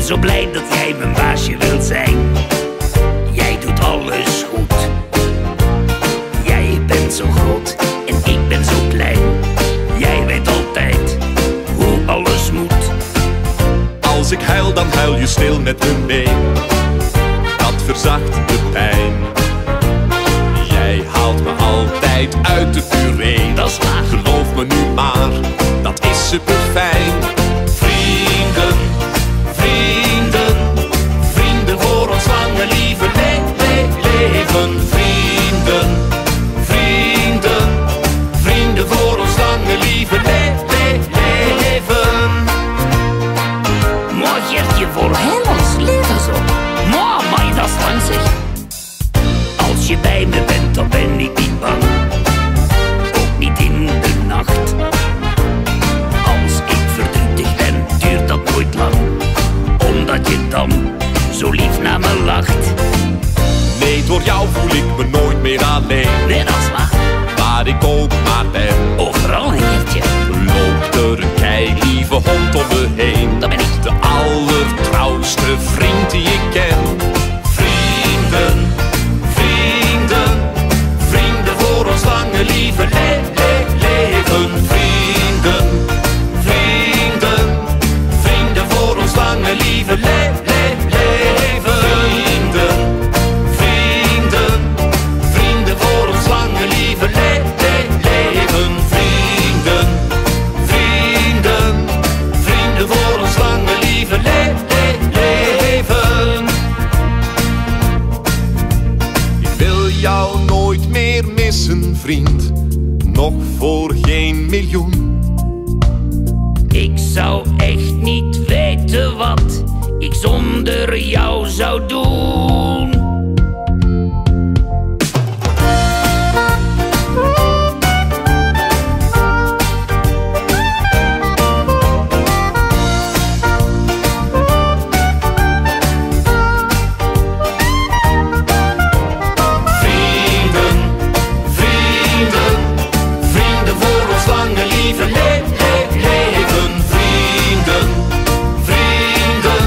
zo blij dat jij mijn baasje wilt zijn. Jij doet alles goed. Jij bent zo groot en ik ben zo klein. Jij weet altijd hoe alles moet. Als ik huil, dan huil je stil met me mee. Dat verzacht de pijn. Jij haalt me altijd uit de puree. Dat is waar. Geloof me nu maar, dat is super fijn. Vrienden, vrienden, vrienden voor ons lange lieve leven. Vrienden, vrienden, vrienden voor ons lange lieve leven. Maar Gertje, voor heel ons leven zo. Maar dat is lang zeg. Als je bij me bent, dan ben ik niet bang. Ook niet in de nacht. Als ik verdrietig ben, duurt dat nooit lang. Omdat je dan zo lief naar me lacht. Nee, door jou voel ik me nooit meer alleen. Nee, dat is waar. Waar ik ook maar ben, Overal, hè, Gertje. loopt er een keilieve hond om me heen. Dat ben ik. De allertrouwste vriend die ik ken. Vrienden, vrienden, vrienden voor ons lange lieve leven. Vrienden, vrienden, vrienden voor ons lange lieve leven. Vrienden, vrienden, vrienden voor ons lange lieve leven. Vrienden, vrienden, vrienden voor ons lange lieve leven. Ik wil jou nooit meer missen, vriend. Nog voor geen miljoen. Ik zou echt niet weten wat ik zonder jou zou doen. Vrienden, vrienden, vrienden voor ons lange lieve leven. Vrienden, vrienden,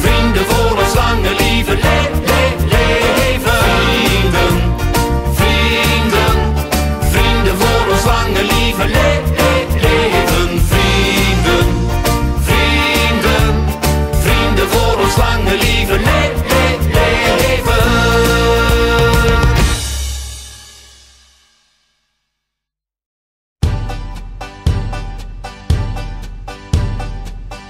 vrienden voor ons lange lieve leven. Vrienden, vrienden, vrienden voor ons lange lieve leven. Vrienden, vrienden, vrienden voor ons lange lieve leven.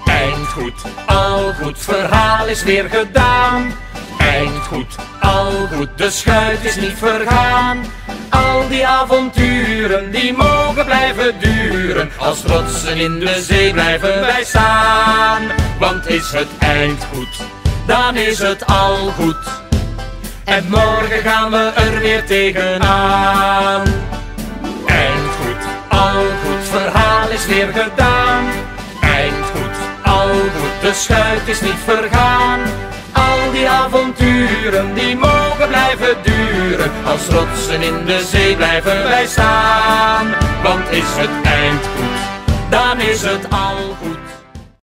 Eindgoed, al goed, verhaal is weer gedaan. Eindgoed, al goed, de schuit is niet vergaan. Al die avonturen, die mogen blijven duren. Als rotsen in de zee blijven wij staan. Want is het eindgoed, dan is het al goed. En morgen gaan we er weer tegenaan. Eindgoed, al goed, verhaal is weer gedaan. Eindgoed, al goed, de schuit is niet vergaan. Al die avonturen, die mogen blijven duren. Als rotsen in de zee blijven wij staan. Want is het eindgoed, dan is het al goed.